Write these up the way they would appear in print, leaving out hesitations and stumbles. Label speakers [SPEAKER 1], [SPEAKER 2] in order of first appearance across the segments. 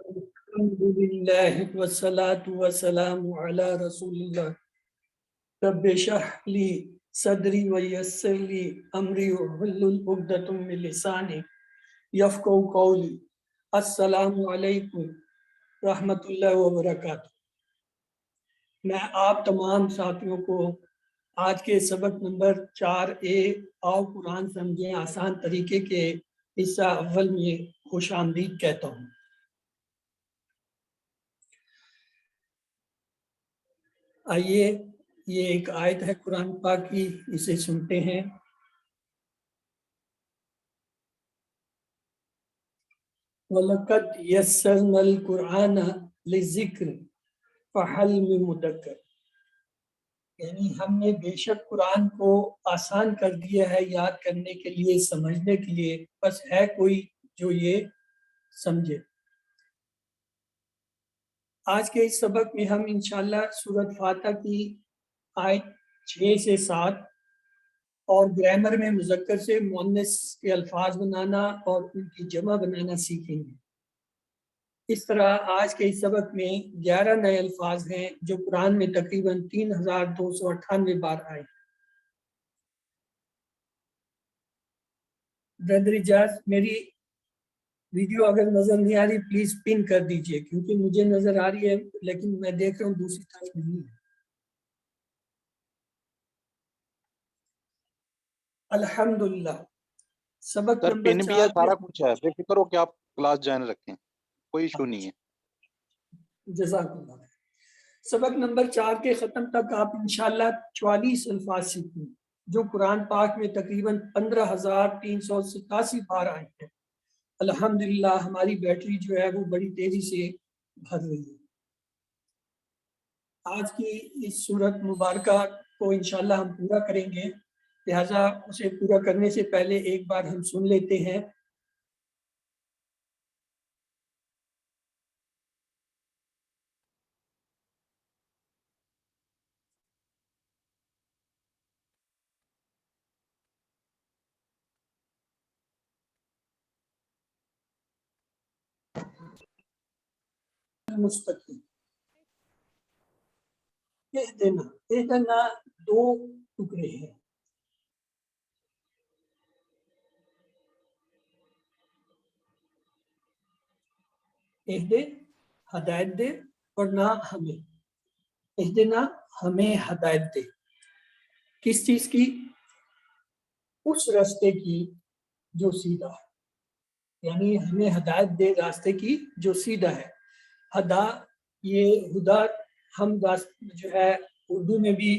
[SPEAKER 1] الحمدللہ والصلاة والسلام علی رسول اللہ رب اشرح لی صدری ویسر لی امری واحلل عقدۃ من لسانی یفقہوا قولی۔ السلام علیکم رحمۃ اللہ وبرکاتہ۔ میں آپ تمام ساتھیوں کو آج کے سبق نمبر 4A آؤ قرآن سمجھیں آسان طریقے کے حصہ اول میں خوش آمدید کہتا ہوں۔ آئیے یہ ایک آیت ہے قرآن پاک کی، اسے سنتے ہیں۔ وَلَقَدْ يَسَّرْنَا الْقُرْآنَ لِلذِّكْرِ فَهَلْ مِن مُدَّكِرٍ، یعنی ہم نے بے شک قرآن کو آسان کر دیا ہے یاد کرنے کے لیے، سمجھنے کے لیے، بس ہے کوئی جو یہ سمجھے۔ آج کے اس سبق میں ہم انشاءاللہ سورۃ فاتحہ کی آیت 6 سے 7 اور گرامر میں مذکر سے مؤنث کے الفاظ بنانا اور ان کی جمع بنانا سیکھیں گے۔ اس طرح آج کے اس سبق میں 11 نئے الفاظ ہیں جو قرآن میں تقریباً 3298 بار آئے۔ برادر اجاز، میری ویڈیو اگر نظر نہیں آ رہی پلیز پن کر دیجئے، کیونکہ مجھے نظر آ رہی ہے لیکن میں دیکھ رہا ہوں دوسری طرف نہیں ہے۔ الحمدللہ سبق
[SPEAKER 2] سر
[SPEAKER 1] نمبر
[SPEAKER 2] پن بھی ہے،
[SPEAKER 1] 4
[SPEAKER 2] سارا کچھ ہے، بے فکر ہو کہ آپ کلاس جوائن رکھیں، کوئی ایشو نہیں ہے۔
[SPEAKER 1] جزاک اللہ۔ سبق نمبر 4 کے ختم تک آپ انشاءاللہ 44 الفاظ سیکھیں جو قرآن پاک میں تقریباً 15,387 بار آئے ہیں۔ الحمدللہ ہماری بیٹری جو ہے وہ بڑی تیزی سے بھر رہی ہے۔ آج کی اس سورت مبارکہ کو انشاءاللہ ہم پورا کریں گے، لہٰذا اسے پورا کرنے سے پہلے ایک بار ہم سن لیتے ہیں۔ مستقیم اہدنا دو ٹکڑے ہیں۔ اہدے ہدایت دے اور نہ ہمیں، اہدنا ہمیں ہدایت دے، کس چیز کی؟ اس راستے کی جو سیدھا ہے، یعنی ہمیں ہدایت دے راستے کی جو سیدھا ہے۔ ہدا، یہ ہدا ہم جو ہے اردو میں بھی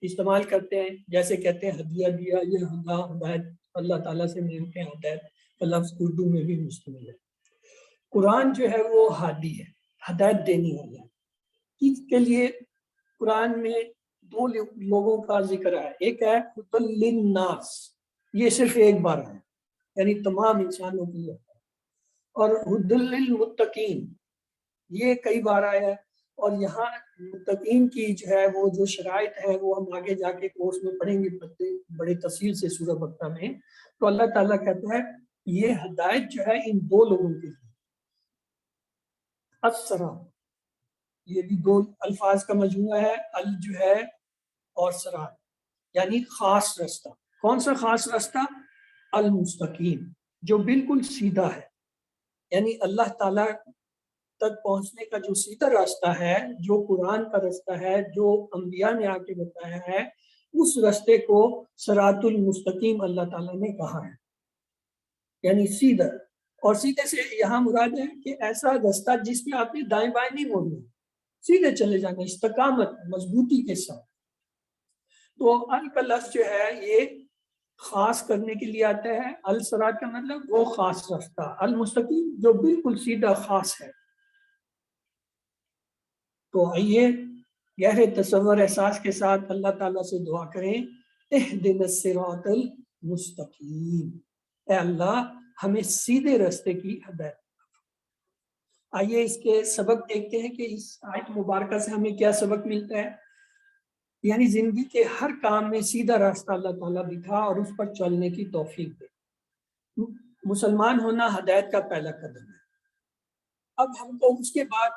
[SPEAKER 1] استعمال کرتے ہیں، جیسے کہتے ہیں ہدیہ دیا، یہ ہدا ہدایت اللہ تعالیٰ سے ملتے ہیں، ہدایت کا لفظ اردو میں بھی مستعمل ہے۔ قرآن جو ہے وہ ہادی ہے، ہدایت دینے والا ہے۔ اس کے لیے قرآن میں دو لوگوں کا ذکر ہے، ایک ہے ہدی للناس، یہ صرف ایک بار ہے یعنی تمام انسانوں کے لیے، اور ہدی للمتقین یہ کئی بار آیا ہے۔ اور یہاں متقین کی جو ہے وہ جو شرائط ہے وہ ہم آگے جا کے کورس میں پڑھیں گے بڑے تفصیل سے سورہ بقرہ میں۔ تو اللہ تعالیٰ کہتا ہے یہ ہدایت جو ہے ان دو لوگوں کے لیے، الصراط، یہ بھی دو الفاظ کا مجموعہ ہے، ال جو ہے اور صراط، یعنی خاص راستہ۔ کون سا خاص راستہ؟ المستقیم، جو بالکل سیدھا ہے، یعنی اللہ تعالیٰ تک پہنچنے کا جو سیدھا راستہ ہے، جو قرآن کا راستہ ہے، جو انبیاء نے آ کے بتایا ہے، اس راستے کو صراط المستقیم اللہ تعالیٰ نے کہا ہے، یعنی سیدھا۔ اور سیدھے سے یہاں مراد ہے کہ ایسا راستہ جس میں آپ نے دائیں بائیں نہیں مڑنا، سیدھے چلے جانا، استقامت، مضبوطی کے ساتھ۔ تو ال کا لفظ جو ہے یہ خاص کرنے کے لیے آتا ہے، الصراط کا مطلب وہ خاص راستہ، المستقیم جو بالکل سیدھا خاص ہے۔ تو آئیے گہرے تصور احساس کے ساتھ اللہ تعالیٰ سے دعا کریں، اہدنا الصراط المستقیم، اے اللہ ہمیں سیدھے راستے کی ہدایت۔ آئیے اس کے سبق دیکھتے ہیں کہ اس آیت مبارکہ سے ہمیں کیا سبق ملتا ہے۔ یعنی زندگی کے ہر کام میں سیدھا راستہ اللہ تعالیٰ دکھا اور اس پر چلنے کی توفیق دے۔ مسلمان ہونا ہدایت کا پہلا قدم ہے. اب ہم کو اس کے بعد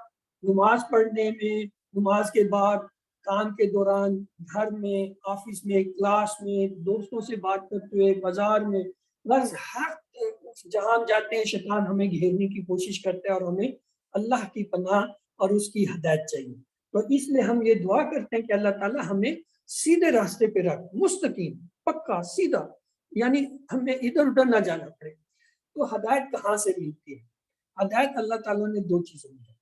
[SPEAKER 1] نماز پڑھنے میں، نماز کے بعد کام کے دوران، گھر میں، آفس میں، کلاس میں، دوستوں سے بات کرتے ہوئے، بازار میں، بس ہر جہاں جاتے ہیں شیطان ہمیں گھیرنے کی کوشش کرتا ہے اور ہمیں اللہ کی پناہ اور اس کی ہدایت چاہیے. تو اس لیے ہم یہ دعا کرتے ہیں کہ اللہ تعالیٰ ہمیں سیدھے راستے پہ رکھ، مستقیم، پکا، سیدھا، یعنی ہمیں ادھر ادھر نہ جانا پڑے. تو ہدایت کہاں سے ملتی ہے؟ ہدایت اللہ تعالیٰ نے دو چیزوں میں دی.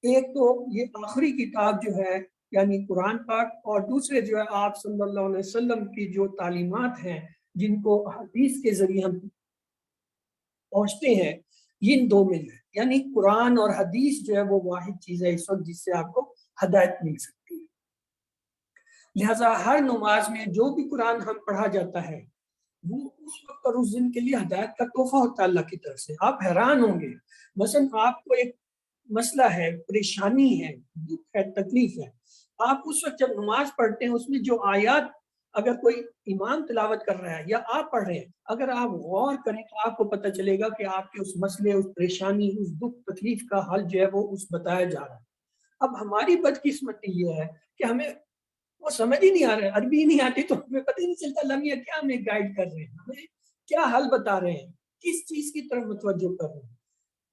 [SPEAKER 1] ایک تو یہ آخری کتاب جو ہے یعنی قرآن پاک، اور دوسرے جو ہے آپ صلی اللہ علیہ وسلم کی جو تعلیمات ہیں جن کو حدیث کے ذریعے ہم پہنچتے ہیں، ان دو میں ہے. یعنی قرآن اور حدیث جو ہے وہ واحد چیز ہے اس وقت جس سے آپ کو ہدایت مل سکتی ہے. لہٰذا ہر نماز میں جو بھی قرآن ہم پڑھا جاتا ہے وہ اس وقت اور اس دن کے لیے ہدایت کا تحفہ ہوتا ہے اللہ کی طرف سے. آپ حیران ہوں گے، مثلا آپ کو ایک مسئلہ ہے، پریشانی ہے، دکھ ہے، تکلیف ہے، آپ اس وقت جب نماز پڑھتے ہیں اس میں جو آیات اگر کوئی امام تلاوت کر رہا ہے یا آپ پڑھ رہے ہیں، اگر آپ غور کریں تو آپ کو پتہ چلے گا کہ آپ کے اس مسئلے، اس پریشانی، اس دکھ تکلیف کا حل جو ہے وہ اس بتایا جا رہا ہے. اب ہماری بدقسمتی یہ ہے کہ ہمیں وہ سمجھ ہی نہیں آ رہا ہے، عربی نہیں آتی تو ہمیں پتہ ہی نہیں چلتا لمحہ کیا ہمیں گائیڈ کر رہے ہیں، ہمیں کیا حل بتا رہے ہیں، کس چیز کی طرف متوجہ کر رہے ہیں.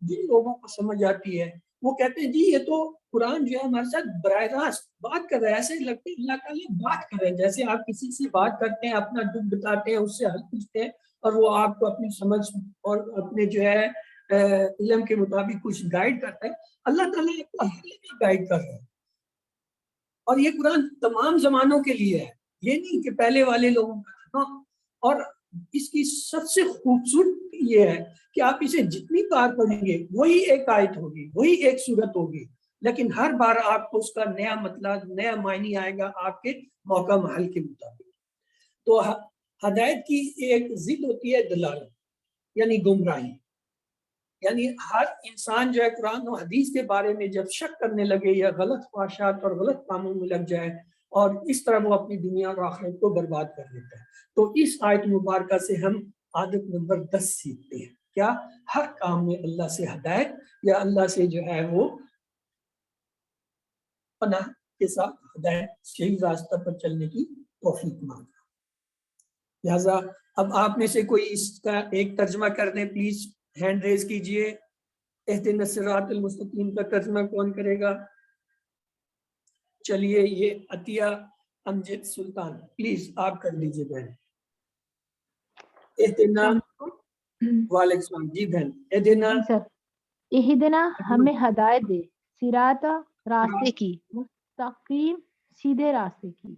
[SPEAKER 1] جن لوگوں کو سمجھ آتی ہے وہ کہتے ہیں جی یہ تو قرآن جو ہے ہمارے ساتھ براہ راست بات کر رہا ہے، ایسے لگتے ہیں اللہ تعالیٰ بات کر رہے ہیں، جیسے آپ کسی سے بات کرتے ہیں، اپنا دکھ بتاتے ہیں، اس سے حل پوچھتے ہیں اور وہ آپ کو اپنی سمجھ اور اپنے جو ہے علم کے مطابق کچھ گائیڈ کرتا ہے. اللہ تعالیٰ آپ کو حل میں گائیڈ کر رہا ہے. اور یہ قرآن تمام زمانوں کے لیے ہے، یہ نہیں کہ پہلے والے لوگوں کا تھا. اور اس کی سب سے خوبصورت یہ ہے کہ آپ اسے جتنی بار پڑھیں گے وہی ایک آیت ہوگی، وہی ایک صورت ہوگی، لیکن ہر بار آپ کو اس کا نیا مطلب، نیا معنی آئے گا آپ کے موقع محل کے مطابق. تو ہدایت کی ایک ضد ہوتی ہے دلالت، یعنی گمراہی. یعنی ہر انسان جو ہے قرآن و حدیث کے بارے میں جب شک کرنے لگے یا غلط خواہشات اور غلط کاموں میں لگ جائے اور اس طرح وہ اپنی دنیا اور آخرت کو برباد کر لیتا ہے. تو اس آیت مبارکہ سے ہم عادت نمبر 10 سیکھتے ہیں. کیا؟ ہر کام میں اللہ سے ہدایت یا اللہ سے جو ہے وہ پناہ کے ساتھ ہدایت، صحیح راستہ پر چلنے کی توفیق مانگنا. لہذا اب آپ میں سے کوئی اس کا ایک ترجمہ کر دیں پلیز، ہینڈ ریز کیجئے. اہدنا الصراط المستقیم کا ترجمہ کون کرے گا؟ چلیے یہ عطیہ امجد سلطان، پلیز آپ کر لیجئے بہن. اہدنا، وعلیکم السلام. جی بہن. اہدنا،
[SPEAKER 3] اہدنا ہمیں ہدایت دے، صراط راستے کی، مستقیم سیدھے راستے کی.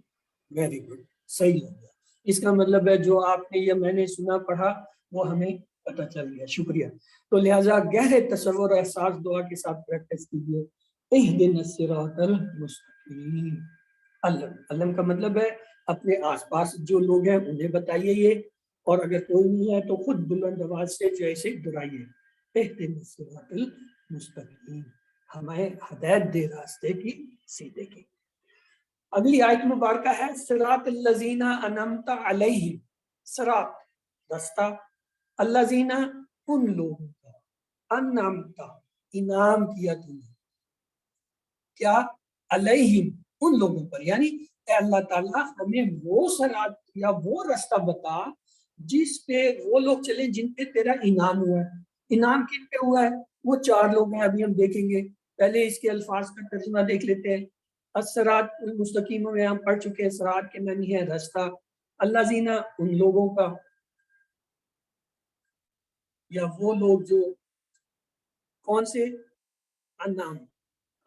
[SPEAKER 1] ویری گڈ، صحیح ہو گیا. اس کا مطلب ہے جو آپ نے یا میں نے سنا پڑھا وہ ہمیں پتہ چل گیا. شکریہ. تو لہٰذا گہرے تصور اور احساس دعا کے ساتھ پریکٹس کیجیے. اہدنا الصراط المستقیم. علم کا مطلب ہے اپنے آس پاس جو لوگ ہیں انہیں بتائیے یہ، اور اگر کوئی نہیں ہے تو خود بلند آواز سے جیسے دہرائیے. اہدنا الصراط المستقیم، ہمیں ہدایت دے راستے کی، سیدھے کی. اگلی آیت مبارکہ ہے صراط الذین انعمت علیہم. صراط رستہ، الذین ان لوگوں کا، انعمت انعام کیا تم نے، کیا؟ علیہم ان لوگوں پر، یعنی اے اللہ تعالیٰ ہمیں وہ صراط یا وہ رستہ بتا جس پہ وہ لوگ چلیں جن پہ تیرا انعام ہوا ہے. انعام کن پہ ہوا ہے؟ وہ 4 لوگ ہیں، ابھی ہم دیکھیں گے. پہلے اس کے الفاظ کا ترجمہ دیکھ لیتے ہیں. الصراط المستقیم میں ہم پڑھ چکے ہیں، صراط کے معنی ہے رستہ. الذین ان لوگوں کا، یا وہ لوگ جو، کون سے؟ انعام.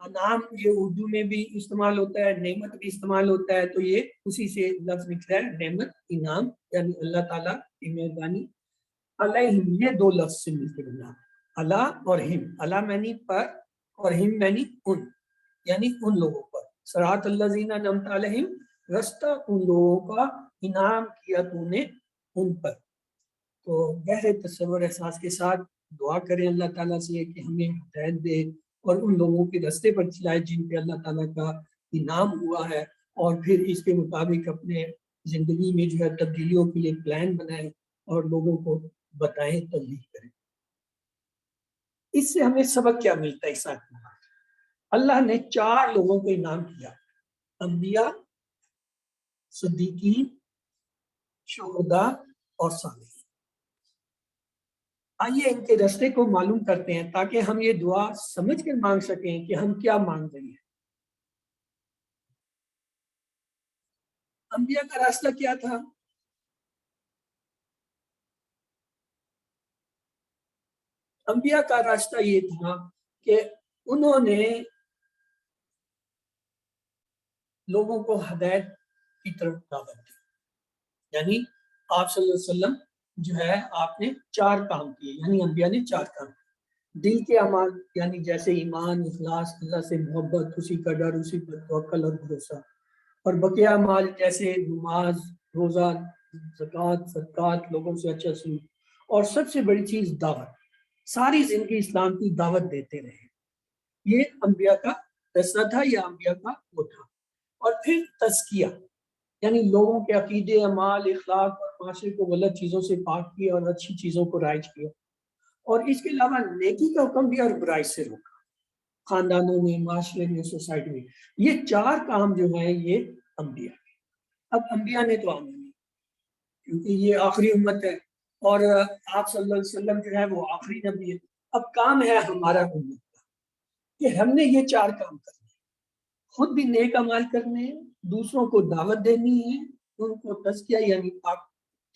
[SPEAKER 1] انعام یہ اردو میں بھی استعمال ہوتا ہے، نعمت بھی استعمال ہوتا ہے، تو یہ اسی سے لفظ نکلا ہے، نعمت، انعام، یعنی اللہ تعالیٰ کی مہربانی. علیہم یہ 2 لفظ سے مل کے بنا، اللہ اور ہم. اللہ معنی پر اور ہم معنی ان، یعنی ان لوگوں پر. صراط الذین انعمت علیہم، رستہ ان لوگوں کا انعام کیا تو نے ان پر. تو گہرے تصور احساس کے ساتھ دعا کریں اللہ تعالیٰ سے کہ ہمیں ہدایت دے اور ان لوگوں کے رستے پر چلائے جن پہ اللہ تعالیٰ کا انعام ہوا ہے، اور پھر اس کے مطابق اپنے زندگی میں جو ہے تبدیلیوں کے لیے پلان بنائے اور لوگوں کو بتائیں تبلیغ کریں. اس سے ہمیں سبق کیا ملتا ہے؟ اس آیت میں اللہ نے 4 لوگوں کو انعام کیا، انبیاء، صدیقین، شہداء اور صالحین. آئیے ان کے رستے کو معلوم کرتے ہیں تاکہ ہم یہ دعا سمجھ کر مانگ سکیں کہ ہم کیا مانگ رہے ہیں. انبیاء کا راستہ کیا تھا؟ انبیاء کا راستہ یہ تھا کہ انہوں نے لوگوں کو ہدایت کی طرف دعوت دی. یعنی آپ صلی اللہ علیہ وسلم جو ہے آپ نے 4 کام کیے، یعنی انبیاء نے 4 کام کیے. دل کے اعمال یعنی جیسے ایمان، اخلاص، اللہ سے محبت، اسی کا ڈر، اسی پر توکل اور بھروسہ. اور بقیہ اعمال جیسے نماز، روزہ، زکوٰۃ، صدقات، لوگوں سے اچھا سلوک، اور سب سے بڑی چیز دعوت. ساری زندگی اسلام کی دعوت دیتے رہے. یہ انبیاء کا رستہ تھا، یہ انبیاء کا وہ تھا. اور پھر تزکیہ یعنی لوگوں کے عقیدے، اعمال، اخلاق اور معاشرے کو غلط چیزوں سے پاک کیا اور اچھی چیزوں کو رائج کیا. اور اس کے علاوہ نیکی کا حکم دیا اور برائی سے روکا، خاندانوں میں، معاشرے میں، سوسائٹی میں. یہ 4 کام جو ہیں یہ انبیاء کے. اب انبیاء نے تو عمل نہیں، کیونکہ یہ آخری امت ہے اور آپ صلی اللہ علیہ وسلم جو ہے وہ آخری نبی ہے. اب کام ہے ہمارا امت کا کہ ہم نے یہ 4 کام کرنے، خود بھی نیک اعمال کرنے ہیں، دوسروں کو دعوت دینی ہے، ان کو تزکیہ یعنی پاک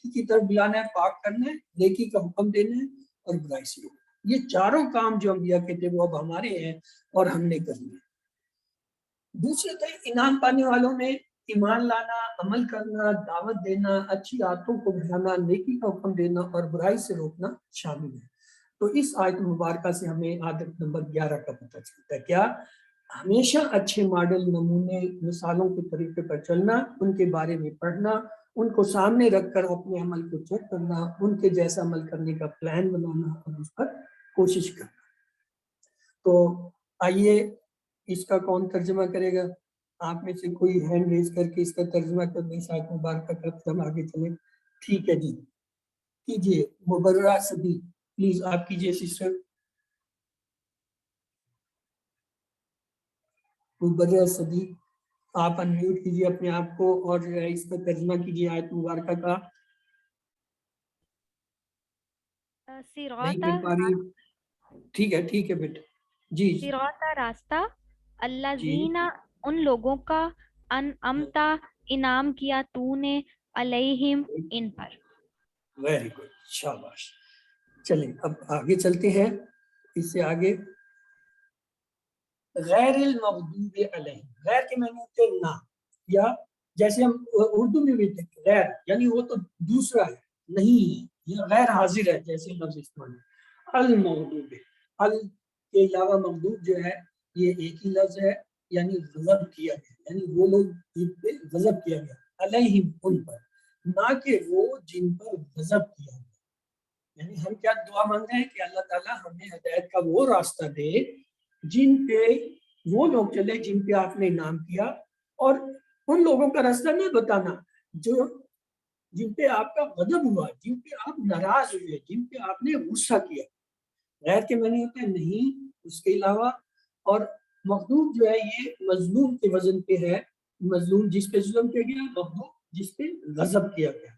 [SPEAKER 1] کی طرف بلانا ہے، پاک کرنا ہے، نیکی کا حکم دینا ہے اور برائی سے روکنا. یہ 4 کام جو انبیاء کے تھے وہ اب ہمارے ہیں اور ہم نے کرنے ہیں. دوسرے تھے انعام پانے والوں میں ایمان لانا، عمل کرنا، دعوت دینا، اچھی عادتوں کو بڑھانا، نیکی کا حکم دینا اور برائی سے روکنا شامل ہے. تو اس آیت مبارکہ سے ہمیں عادت نمبر 11 کا پتہ چلتا ہے. کیا؟ ہمیشہ اچھے ماڈل، نمونے، مثالوں کے طریقے پر چلنا، ان کے بارے میں پڑھنا، ان کو سامنے رکھ کر اپنے عمل کو چیک کرنا، ان کے جیسا عمل کرنے کا پلان بنانا اور اس پر کوشش کرنا. تو آئیے اس کا کون ترجمہ کرے گا؟ آپ میں سے کوئی ہینڈ ریز کر کے اس کا ترجمہ کر دیں، آیت مبارکہ کرتے ہم آگے چلیں. ٹھیک ہے جی، کیجیے. مبررہ صدیق پلیز آپ کیجیے سسٹر. مبررہ صدیق آپ انمیوٹ کیجیے اپنے آپ کو اور جو ہے اس کا ترجمہ کیجیے آیت مبارکہ کا. نہیں کر پا رہی؟ ٹھیک ہے بیٹا. جی
[SPEAKER 4] صراط راستہ،
[SPEAKER 1] جی
[SPEAKER 4] الذین ان لوگوں کا انعمتا انعام کیا تو نے علیہم ان پر.
[SPEAKER 1] ویری گڈ، شاباش. چلیں اب آگے چلتے ہیں. اس سے آگے غیر المغضوب علیہم، غیر کے معنی ہوتے ہیں نہ، یا جیسے ہم اردو میں بھی دیکھتے ہیں غیر یعنی وہ تو دوسرا ہے، نہیں ہے، یا غیر حاضر ہے جیسے لفظ استعمال ہے. المغضوب، ال کے علاوہ مغضوب جو ہے یہ ایک ہی لفظ ہے، یعنی غضب کیا گیا، یعنی وہ لوگ جن پہ غضب کیا گیا، علیہم ان پر، نہ کہ وہ جن پر غضب کیا گیا. یعنی ہم کیا دعا مانگ رہے ہیں کہ اللہ تعالیٰ ہمیں ہدایت کا وہ راستہ دے جن پہ وہ لوگ چلے جن پہ آپ نے انعام کیا، اور ان لوگوں کا راستہ نہ بتانا جو جن پہ آپ کا غضب ہوا، جن پہ آپ ناراض ہوئے، جن پہ آپ نے غصہ کیا. غیر کے معنی ہوتے ہیں نہیں، اس کے علاوہ. اور مغضوب جو ہے یہ مظلوم کے وزن پہ ہے، مظلوم جس پہ ظلم کیا گیا، مغضوب جس پہ غضب کیا گیا.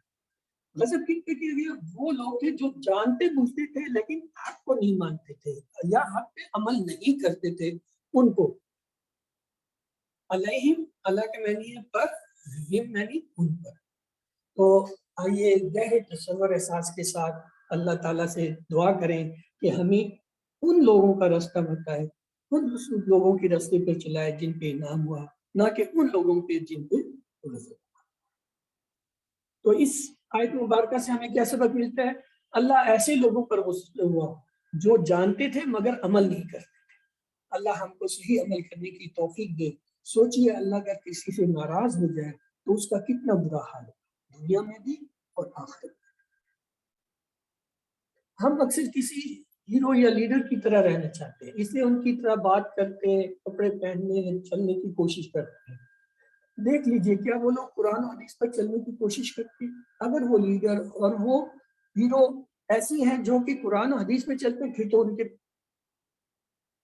[SPEAKER 1] غضب کن پہ کیا گیا؟ وہ لوگ تھے جو جانتے بوجھتے تھے لیکن حق کو نہیں مانتے تھے یا حق پہ عمل نہیں کرتے تھے، ان کو. علیہم اللہ کے معنی ہے پر، ہم معنی ان پر. تو آئیے گہرے تصور احساس کے ساتھ اللہ تعالیٰ سے دعا کریں کہ ہمیں ان لوگوں کا راستہ بتائے، ان لوگوں کے راستے پہ چلائے جن پہ انعام ہوا، نہ کہ ان لوگوں پہ جن پہ غضب ہوا. تو اس آیت مبارکہ سے ہمیں کیا سبق ملتا ہے؟ اللہ ایسے لوگوں پر غصہ ہوا جو جانتے تھے مگر عمل نہیں کرتے تھے. اللہ ہم کو صحیح عمل کرنے کی توفیق دے. سوچئے اللہ اگر کسی سے ناراض ہو جائے تو اس کا کتنا برا حال ہے، دنیا میں بھی اور آخرت میں. ہم اکثر کسی ہیرو یا لیڈر کی طرح رہنا چاہتے ہیں، اس لیے ان کی طرح بات کرتے ہیں، کپڑے پہننے چلنے کی کوشش کرتے ہیں. دیکھ لیجئے کیا وہ لوگ قرآن و حدیث پر چلنے کی کوشش کرتے ہیں؟ اگر وہ لیڈر اور وہ ہیرو ایسی ہیں جو کہ قرآن و حدیث میں چلتے ہیں، پھر تو ان کے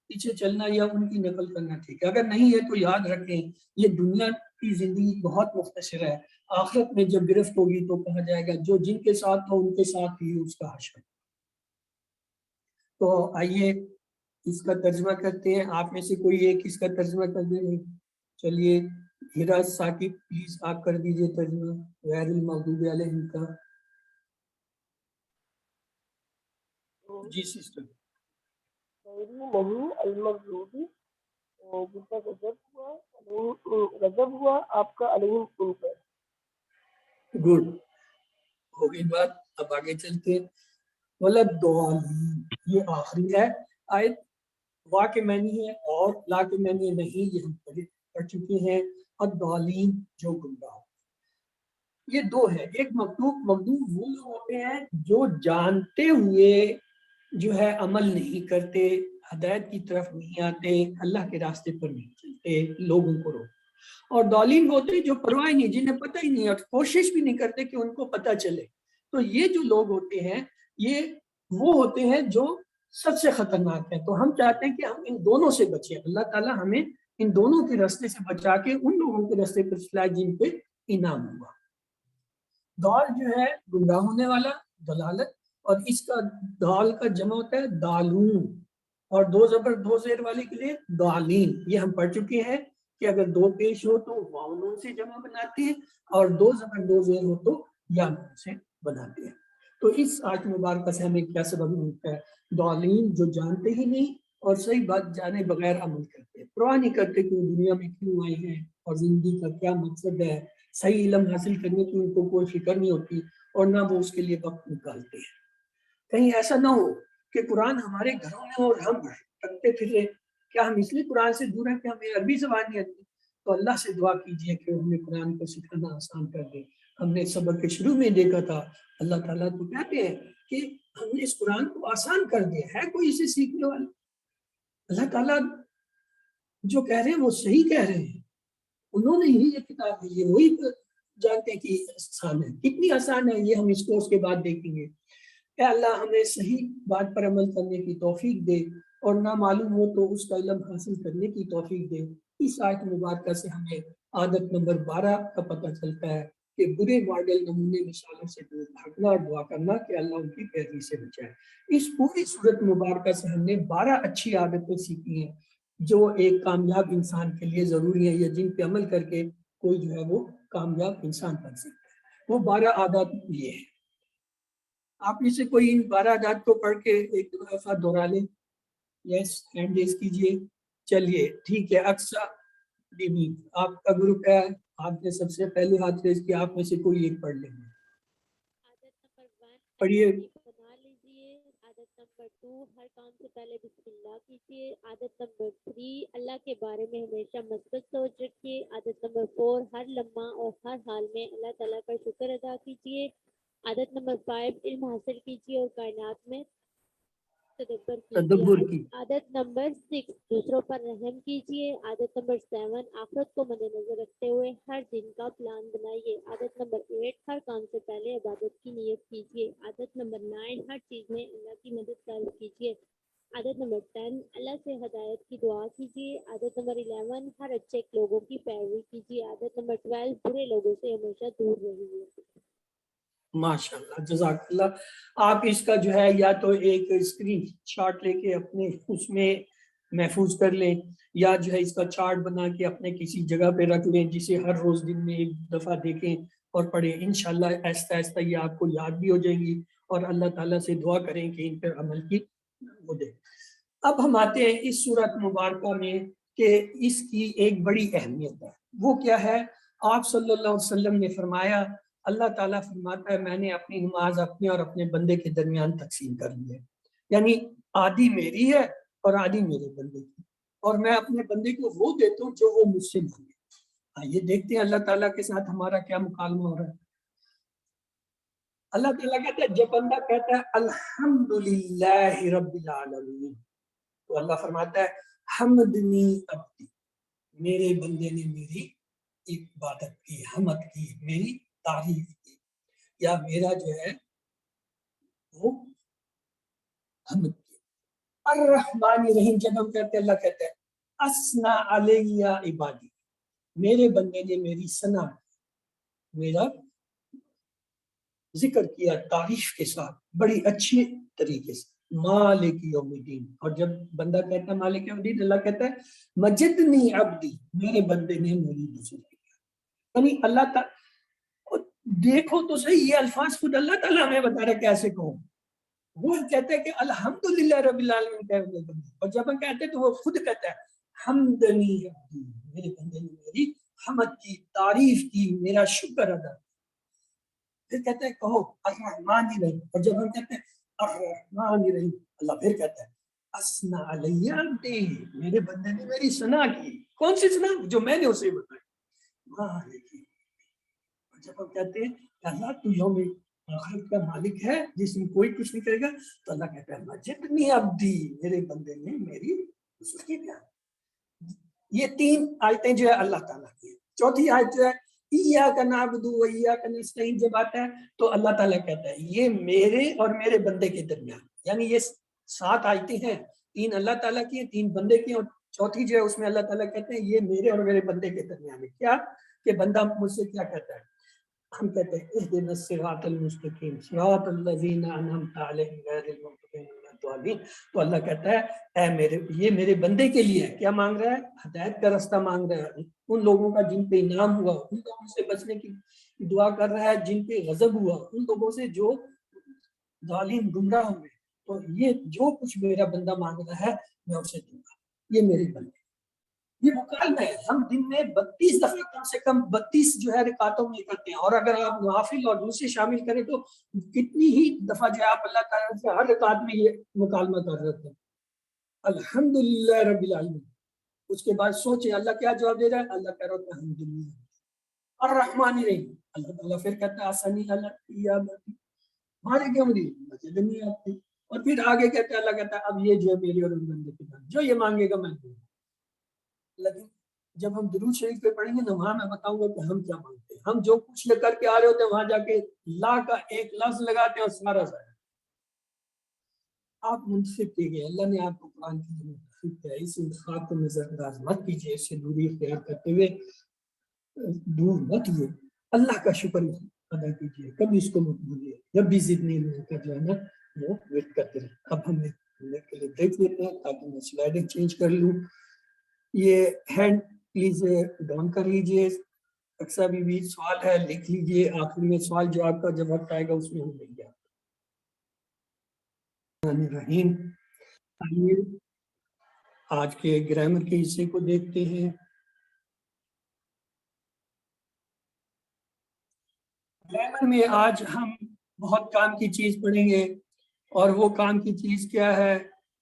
[SPEAKER 1] پیچھے چلنا یا ان کی نقل کرنا ٹھیک ہے. اگر نہیں ہے تو یاد رکھیں یہ دنیا کی زندگی بہت مختصر ہے. آخرت میں جب گرفت ہوگی تو کہا جائے گا جو جن کے ساتھ ہو ان کے ساتھ ہی اس کا حشر. تو آئیے اس کا ترجمہ کرتے ہیں. آپ میں سے کوئی ایک اس کا ترجمہ کر دیں گے؟ چلیے ہیرا ثاقب پلیز آپ کر دیجئے ترجمہ غیر المغضوب علیہم کا. جی سسٹر.
[SPEAKER 5] نہیں المغضوبی جن کا غضب ہوا آپ کا علیہم ان پر.
[SPEAKER 1] گڈ ہو گئی بات. اب آگے چلتے ہیں. وَلَضَّالِّينَ یہ آخری ہے آیت. وا کے معنی ہے اور لا کے معنی ہے نہیں، یہ ہم پڑھ چکے ہیں. الضالین جو گمراہ. یہ دو ہے. ایک مغضوب وہ لوگ ہوتے ہیں جو جانتے ہوئے جو ہے عمل نہیں کرتے، ہدایت کی طرف نہیں آتے، اللہ کے راستے پر نہیں چلتے، لوگوں کو روکتے. اور ضالین ہوتے ہیں جو پرواہ نہیں، جنہیں پتہ ہی نہیں اور کوشش بھی نہیں کرتے کہ ان کو پتہ چلے. تو یہ جو لوگ ہوتے ہیں یہ وہ ہوتے ہیں جو سب سے خطرناک ہے. تو ہم چاہتے ہیں کہ ہم ان دونوں سے بچیں. اللہ تعالیٰ ہمیں ان دونوں کے راستے سے بچا کے ان لوگوں کے راستے پر چلائے جن پہ انعام ہوا. دال جو ہے گمراہ ہونے والا، دلالت، اور اس کا دال کا جمع ہوتا ہے دالون، اور دو زبر دو زیر والے کے لیے دالین. یہ ہم پڑھ چکے ہیں کہ اگر دو پیش ہو تو واو نون سے جمع بناتے ہیں، اور دو زبر دو زیر ہو تو یا نون سے بناتے ہیں. تو اس آیت مبارکہ سے ہمیں کیا سبق ملتا ہے؟ دالین جو جانتے ہی نہیں اور صحیح بات جانے بغیر عمل کرتے ہیں، پرواہ نہیں کرتے کہ وہ دنیا میں کیوں آئے ہیں اور زندگی کا کیا مقصد ہے. صحیح علم حاصل کرنے کی ان کو کوئی فکر نہیں ہوتی اور نہ وہ اس کے لیے وقت نکالتے ہیں. کہیں ایسا نہ ہو کہ قرآن ہمارے گھروں میں اور ہم تکتے پھر رہے. کیا ہم اس لیے قرآن سے دور ہیں کہ ہمیں عربی زبان نہیں آتی؟ تو اللہ سے دعا کیجئے کہ ہمیں قرآن کو سکھانا آسان کر دے. ہم نے سبق کے شروع میں دیکھا تھا اللہ تعالیٰ تو کہتے ہیں کہ ہم نے اس قرآن کو آسان کر دیا ہے، کوئی اسے سیکھنے والا. اللہ تعالیٰ جو کہہ رہے ہیں وہ صحیح کہہ رہے ہیں. انہوں نے ہی یہ کتاب دی ہے، وہی جانتے ہیں کہ آسان ہے. کتنی آسان ہے یہ ہم اس کو اس کے بعد دیکھیں گے. اے اللہ ہمیں صحیح بات پر عمل کرنے کی توفیق دے اور نہ معلوم ہو تو اس کا علم حاصل کرنے کی توفیق دے. اس آیت مبارکہ سے ہمیں عادت نمبر 12 کا پتہ چلتا ہے کہ برے ماڈل نمونے مثالوں سے دور بھاگنا اور دعا کرنا کہ اللہ ان کی پیروی سے بچائے. اس پوری صورت مبارکہ سے ہم نے 12 اچھی عادتیں سیکھی ہیں جو ایک کامیاب انسان کے لیے ضروری ہے، یا جن پہ عمل کر کے کوئی جو ہے وہ کامیاب انسان بن سکتا ہے. وہ 12 عادات یہ ہیں. آپ میں سے کوئی ان 12 عادات کو پڑھ کے ایک دفعہ دہرا لیں. یس ہینڈ ریز کیجئے. چلیے ٹھیک ہے. اقصا بی بی آپ کا گروپ ہے، آپ نے سب سے پہلے ہاتھ ریز کیا. آپ میں سے کوئی ایک پڑھ لیں گے.
[SPEAKER 6] عادت نمبر 1
[SPEAKER 1] پڑھیے.
[SPEAKER 6] بنا لیجیے. عادت نمبر 2 ہر کام سے پہلے بسم اللہ کیجیے. عادت نمبر 3 اللہ کے بارے میں ہمیشہ مثبت سوچ رکھیے. عادت نمبر 4 ہر لمحہ اور ہر حال میں اللہ تعالیٰ کا شکر ادا کیجیے. عادت نمبر 5 علم حاصل کیجیے اور کائنات میں تدبر
[SPEAKER 1] تدبر
[SPEAKER 6] کیجیے.
[SPEAKER 1] کی.
[SPEAKER 6] عادت نمبر 6 دوسروں پر رحم کیجیے. عادت نمبر 7 آخرت کو مد نظر رکھتے ہوئے ہر دن کا پلان بنائیے. عادت نمبر 8 ہر کام سے پہلے عبادت کی نیت کیجیے. عادت نمبر 9 ہر چیز میں اللہ کی مدد طلب کیجیے. عادت نمبر 10 اللہ سے ہدایت کی دعا کیجیے. عادت نمبر 11 ہر اچھے لوگوں کی پیروی کیجیے. عادت نمبر 12 برے لوگوں سے ہمیشہ دور رہیے.
[SPEAKER 1] ماشاء اللہ جزاک اللہ. آپ اس کا جو ہے یا تو ایک اسکرین شاٹ لے کے اپنے اس میں محفوظ کر لیں، یا جو ہے اس کا چارٹ بنا کے اپنے کسی جگہ پہ رکھ لیں جسے ہر روز دن میں ایک دفعہ دیکھیں اور پڑھیں. انشاءاللہ آہستہ آہستہ یہ آپ کو یاد بھی ہو جائیں گی اور اللہ تعالیٰ سے دعا کریں کہ ان پر عمل کی وہ دے. اب ہم آتے ہیں اس سورت مبارکہ میں کہ اس کی ایک بڑی اہمیت ہے. وہ کیا ہے؟ آپ صلی اللہ علیہ وسلم نے فرمایا، اللہ تعالیٰ فرماتا ہے میں نے اپنی نماز اپنے اور اپنے بندے کے درمیان تقسیم کر لی ہے. یعنی آدھی میری ہے اور آدھی میرے بندے کی، اور میں اپنے بندے کو وہ دیتا ہوں جو وہ مجھ سے مانگے. آئیے دیکھتے ہیں اللہ تعالیٰ کے ساتھ ہمارا کیا مکالمہ ہو رہا ہے. اللہ تعالیٰ کہتا ہے، جب بندہ کہتا ہے الحمدللہ رب العالمین، تو اللہ فرماتا ہے حمدنی عبدی، میرے بندے نے میری عبادت کی، حمد کی، میری تعریف کی، یا میرا جو ہے وہ حمد کی. الرحمن الرحیم جب ہم کہتے ہیں اللہ کہتا ہے اسنا علیہ عبادی, میرے بندے نے میری ثنا, میرا ذکر کیا تعریف کے ساتھ بڑی اچھی طریقے سے. مالک یوم الدین, اور جب بندہ کہتا ہے مالک یوم الدین, اللہ کہتا ہے مجدنی عبدی, میرے بندے نے میری بزرگی کیا. یعنی اللہ تعالیٰ, دیکھو تو صحیح یہ الفاظ خود اللہ تعالیٰ ہمیں بتا رہا ہے کیسے کہوں. وہ کہتے ہیں کہ الحمدللہ رب العالمین کہتے ہیں, اور جب ہم کہتے ہیں تو وہ خود کہتا ہے حمدنی عبدی, میرے بندے نے میری حمد کی, تعریف کی, میرا شکر ادا. پھر کہتے ہیں کہو الرحمن الرحیم, اور جب ہم کہتے ہیں الرحمن الرحیم, اللہ پھر کہتا ہے اسنا علیہ عبدی, میرے بندے نے میری ثنا کی. کون سی ثنا؟ جو میں نے اسے بتائی. مالک, اور جب ہم کہتے ہیں کہ اللہ تو یوم آخرت کا مالک ہے جس میں کوئی کچھ نہیں کرے گا, تو اللہ کہتا ہے مجدنی عبدی, میرے بندے نے میری بزرگی کیا. یہ 3 آیتیں جو ہے اللہ تعالیٰ کی ہے. چوتھی آیت جو ہے ایاک نعبد و ایاک نستعین, جب آتا ہے تو اللہ تعالیٰ کہتا ہے یہ میرے اور میرے بندے کے درمیان, یعنی یہ 7 آیتیں ہیں, 3 اللہ تعالیٰ کی ہیں, 3 بندے کی, اور چوتھی جو ہے اس میں اللہ تعالیٰ کہتے ہیں یہ میرے اور میرے بندے کے درمیان ہے. کیا کہ بندہ مجھ سے کیا کہتا ہے, ہم کہتے ہیں اہدنا الصراط المستقیم صراط الذین انعمت علیہم غیر المغضوب علیہم ولا الضالین. تو اللہ کہتا ہے اے میرے, یہ میرے بندے کے لیے ہے. کیا مانگ رہا ہے؟ ہدایت کا راستہ مانگ رہا ہے, ان لوگوں کا جن پہ انعام ہوا, ان لوگوں سے بچنے کی دعا کر رہا ہے جن پہ غضب ہوا, ان لوگوں سے جو ظالم گمراہ ہوئے. تو یہ جو کچھ میرا بندہ مانگ رہا ہے میں اسے دوں گا. یہ میرے بندے, یہ مکالمہ ہے. ہم دن میں 32 دفعہ کم سے کم 32 جو ہے رکعتوں میں کرتے ہیں, اور اگر آپ نوافل اور دوسرے شامل کریں تو کتنی ہی دفعہ جو ہے آپ اللہ تعالیٰ سے ہر رکعت میں یہ مکالمہ کر رہے ہیں الحمدللہ رب العالمین. اس کے بعد سوچیں اللہ کیا جواب دے رہا ہے, اللہ کہہ رہا ہے الحمدللہ. الرحمن الرحیم, اللہ تعالیٰ پھر کہتا ہے آسانی اللہ مالک یوم الدین, مجدنی عبدی, اور پھر آگے کہتا ہے اللہ کہتا ہے اب یہ جو ہے میری اور بندے کے بعد جو یہ مانگے گا میں دوں گا. لیکن جب ہم درود شریف پہ پڑھیں گے نا, وہاں میں بتاؤں گا کہ ہم کیا مانگتے ہیں. ہم جو کچھ لے کر کے آ رہے ہوتے ہیں وہاں جا کے لا کا ایک لفظ لگاتے ہیں اور سارا ضائع. آپ منتخب کیے گئے, اللہ نے آپ کو قرآن کی منتخب کیا, اس انتخاب کو نظر انداز مت کیجیے, اس سے دوری اختیار کرتے ہوئے دور مت ہوئے. اللہ کا شکر ادا کیجیے, کبھی اس کو مت بھولیے. جب بھی ضد نہیں کر جو ہے نا وہ ویٹ کرتے رہے. اب ہم کے لیے دیکھ لیتے ہیں تاکہ میں سلائڈنگ چینج کر لوں. یہ ہینڈ پلیز ڈاؤن کر لیجیے. اکثر بھی سوال ہے لکھ لیجیے, آخر میں سوال جو آپ کا جب وقت آئے گا اس میں ہم لیں گے. الرحیم, آئیے آج کے گرامر کے حصے کو دیکھتے ہیں. گرامر میں آج ہم بہت کام کی چیز پڑھیں گے, اور وہ کام کی چیز کیا ہے,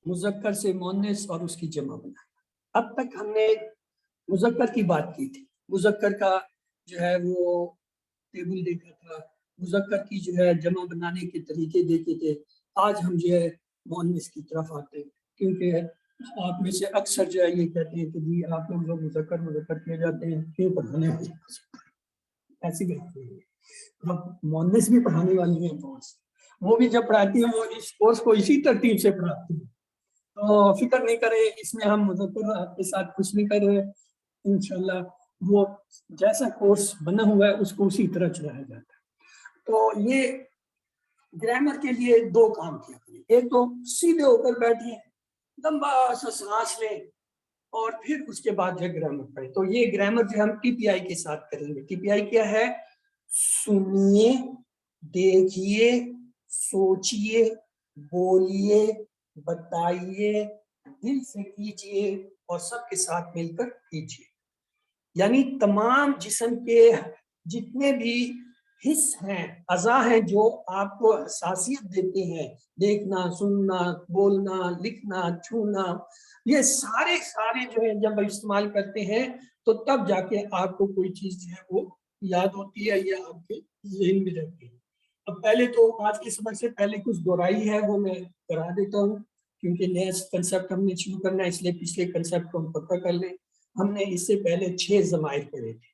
[SPEAKER 1] مذکر سے مؤنث اور اس کی جمع بنانا. اب تک ہم نے مذکر کی بات کی تھی, مذکر کا جو ہے وہ ٹیبل دیکھا تھا, مذکر کی جو ہے جمع بنانے کے طریقے دیکھے تھے. آج ہم جو ہے مؤنث کی طرف آتے ہیں, کیونکہ آپ میں سے اکثر جو ہے یہ کہتے ہیں کہ جی آپ لوگ مذکر کیے جاتے ہیں, کیوں پڑھانے والے ایسی بات نہیں ہے. مؤنث بھی پڑھانے والی ہیں بہت, وہ بھی جب پڑھاتی ہیں وہ اس کورس کو اسی ترتیب سے پڑھاتی ہیں. تو فکر نہیں کرے, اس میں ہم مذکر آپ کے ساتھ کچھ نہیں کر رہے. انشاءاللہ وہ جیسا کورس بنا ہوا ہے اس کو اسی طرح چلایا جاتا ہے. تو یہ گرامر کے لیے 2 کام کیا کریں. ایک تو سیدھے ہو کر بیٹھیں, لمبا سا سانس لیں, اور پھر اس کے بعد جو ہے گرامر پڑھیں. تو یہ گرامر جو ہم ٹی پی آئی کے ساتھ کریں گے. ٹی پی آئی کیا ہے؟ سنیے, دیکھیے, سوچئے, بولیے, بتائیے, دل سے کیجئے, اور سب کے ساتھ مل کر کیجئے. یعنی تمام جسم کے جتنے بھی حص ہیں, اعضاء ہیں جو آپ کو حساسیت دیتے ہیں, دیکھنا, سننا, بولنا, لکھنا, چھونا, یہ سارے جو ہے جب استعمال کرتے ہیں تو تب جا کے آپ کو کوئی چیز جو ہے وہ یاد ہوتی ہے یا آپ کے ذہن میں رہتی ہے. اب پہلے تو آج کے سبق سے پہلے کچھ دہرائی ہے وہ میں کرا دیتا ہوں, کیونکہ نیا کنسپٹ ہم نے شروع کرنا ہے, اس لیے پچھلے کنسپٹ کو ہم پکا کر لیں. ہم نے اس سے پہلے 6 ضمائر پڑھے تھے.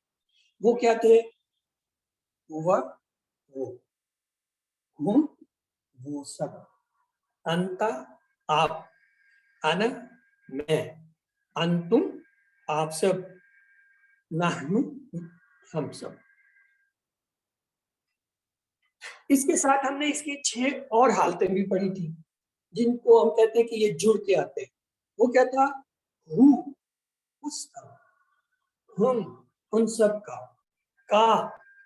[SPEAKER 1] وہ کیا تھے؟ وہ, ہم, وہ سب, انتا, آپ, انا میں, انتم آپ سب, نحنو ہم سب. اس کے ساتھ ہم نے اس کی 6 اور حالتیں بھی پڑھی تھی جن کو ہم کہتے ہیں کہ یہ جڑ کے آتے ہیں. وہ کیا تھا؟ ہو اس کا, ہم ان سب کا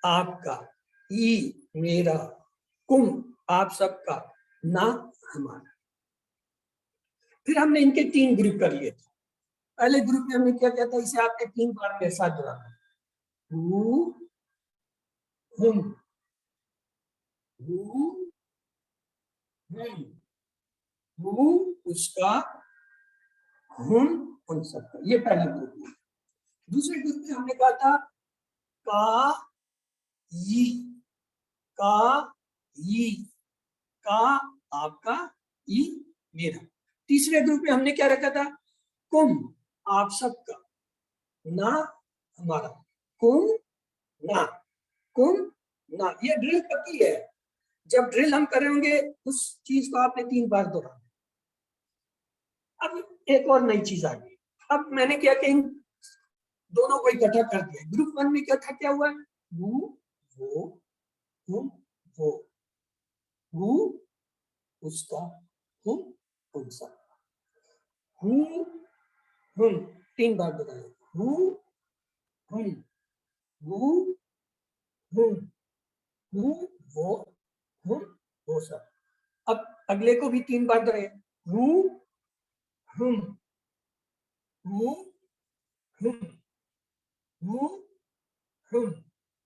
[SPEAKER 1] آپ کا, ای میرا, کم آپ سب کا, نہ ہمارا. پھر ہم نے ان کے 3 گروپ کر لیے تھے. پہلے گروپ میں ہم نے کیا تھا, اسے آپ نے 3 بار میرے ساتھ دہرانا. ہو ہم, ہو ہم, ہو اس کا, ہم ان سب کا. یہ پہلا گروپ ہے. دوسرے گروپ میں ہم نے کہا تھا کا ی, کا ی, کا آپ کا, ای میرا. تیسرے گروپ میں ہم نے کیا رکھا تھا؟ کم آپ سب کا, نہ ہمارا. کم نہ, کم نہ. یہ ڈرل پکی ہے. جب ڈرل ہم کریں گے اس چیز کو آپ نے 3 بار دہرانا. اب ایک اور نئی چیز آ گئی. اب میں نے کیا کہ ان دونوں کو اکٹھا کر دیا. گروپ 1 میں کیا ہوا ہے؟ وہ ہم وہ, وہ اس کا, ہم ان سب. ہم 3 بار بتایا. ہم وہ ہم وہ ہم وہ سب. اب اگلے کو بھی 3 بار دہرایا. ہم وہ ہم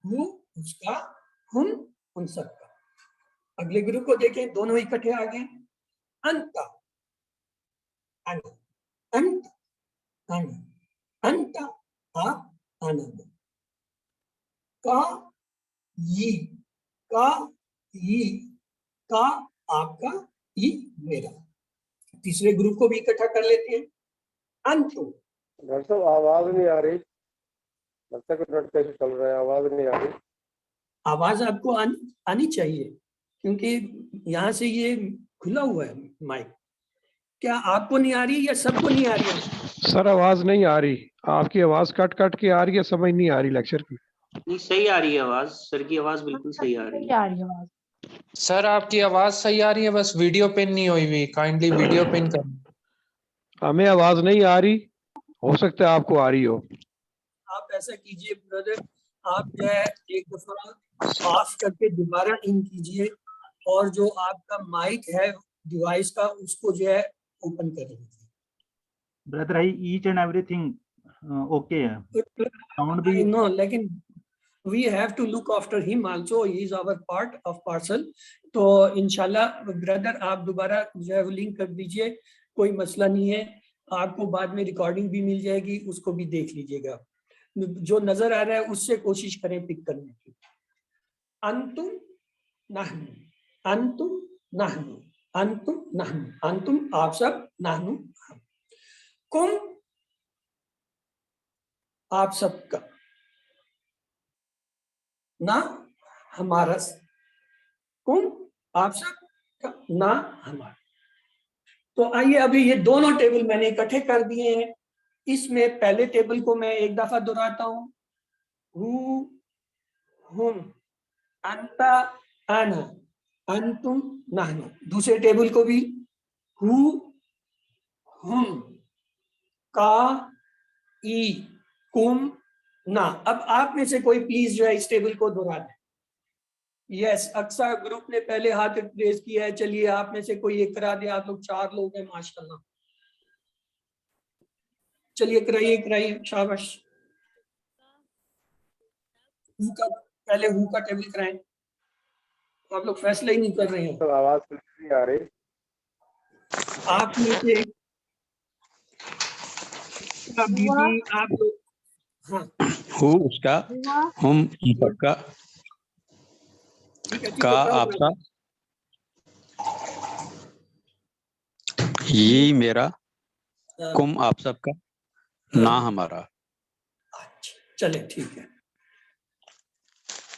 [SPEAKER 1] وہ اس کا, ہم ان سب کا. اگلے گروپ کو دیکھیں, دونوں اکٹھے آ گئے. انت انا, انت انا, انت آپ, انا میں. کا ی, کا ی, کا آپ کا, ای میرا. تیسرے گروپ کو بھی اکٹھا کر لیتے ہیں. انتم.
[SPEAKER 5] ڈاکٹر صاحب آواز نہیں آ رہی, لگتا ہے کہ نیٹ کیسے چل رہا ہے, آواز نہیں آ رہی.
[SPEAKER 1] آواز آپ کو آنی چاہیے کیونکہ یہاں سے یہ کھلا ہوا ہے مائک. کیا آپ کو نہیں آ رہی یا سب کو نہیں آ رہی ہے؟
[SPEAKER 7] سر آواز نہیں آ رہی, آپ کی آواز کٹ کٹ کے آ رہی ہے, سمجھ نہیں آ رہی لیکچر کی.
[SPEAKER 8] نہیں صحیح آ رہی ہے آواز, سر کی آواز بالکل صحیح آ رہی ہے.
[SPEAKER 3] آ رہی ہے آواز.
[SPEAKER 9] سر آپ کی آواز صحیح آ رہی ہے, بس ویڈیو پن نہیں ہوئی ہوئی, کائنڈلی ویڈیو پن کریں.
[SPEAKER 7] ہمیں آواز نہیں آ رہی, ہو سکتا ہے آپ کو آ رہی ہو.
[SPEAKER 1] آپ ایسا کیجئے بردر, آپ جو ہے ایک دفعہ آف کر کے دوبارہ ان کیجئے اور جو آپ کا مائک ہے ڈیوائس کا اس کو جو ہے اوپن کر لیجیے.
[SPEAKER 10] Brother, each and everything okay hai. Sound bhi.
[SPEAKER 1] No, لیکن we have to look after him also. He is our part of parcel. تو انشاءاللہ بردر آپ دوبارہ جو ہے لنک کر دیجئے, کوئی مسئلہ نہیں ہے. آپ کو بعد میں ریکارڈنگ بھی مل جائے گی, اس کو بھی دیکھ لیجئے گا. جو نظر آ رہا ہے اس سے کوشش کریں پک کرنے کی. انتم نحن, انتم نحن, انتم نحن, انتم آپ سب, نحن ہم. کم آپ سب کا, نہ ہمارا. کم آپ سب کا, نہ ہمارا. تو آئیے ابھی یہ دونوں ٹیبل میں نے اکٹھے کر دیے ہیں. اس میں پہلے ٹیبل کو میں ایک دفعہ دہراتا ہوں. ہو ہم, انت انا, انتم نحن. دوسرے ٹیبل کو بھی ہو ہم, کا ای, کم نہ. اب آپ میں سے کوئی پلیز جو ہے اس ٹیبل کو دہرا دیں. یس, اکثر گروپ نے پہلے ہاتھ ریز کیا ہے. چلیے آپ میں سے کوئی ایک کرا دے. آپ لوگ 4 لوگ ہیں ماشاءاللہ. چلیے کرائیے, شاباش. ہو کا, پہلے ہو کا ٹیبل کرائیں. آپ لوگ فیصلہ ہی نہیں کر رہے ہیں.
[SPEAKER 5] آواز نہیں آ رہی.
[SPEAKER 1] آپ میں سے بی بی آپ لوگ, ہاں
[SPEAKER 11] ہو اس کا, ہم ان سب کا, کا آپ کا, یہ میرا, کم آپ سب کا, نہ ہمارا.
[SPEAKER 1] چلے ٹھیک ہے.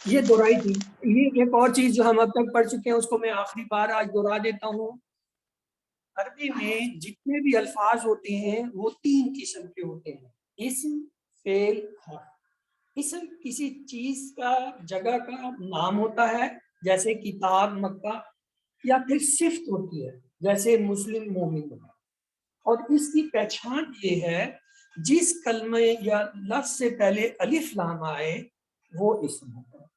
[SPEAKER 1] یہ دہرائی تھی. یہ ایک اور چیز جو ہم اب تک پڑھ چکے ہیں اس کو میں آخری بار آج دہرا دیتا ہوں. عربی میں جتنے بھی الفاظ ہوتے ہیں وہ 3 قسم کے ہوتے ہیں: اسم، فعل، حرف۔ اسم کسی چیز کا، جگہ کا نام ہوتا ہے، جیسے کتاب، مکہ، یا پھر صفت ہوتی ہے، جیسے مسلم، مومن۔ اور اس کی پہچان یہ ہے جس کلمے یا لفظ سے پہلے الف لام آئے وہ اسم ہوتا ہے،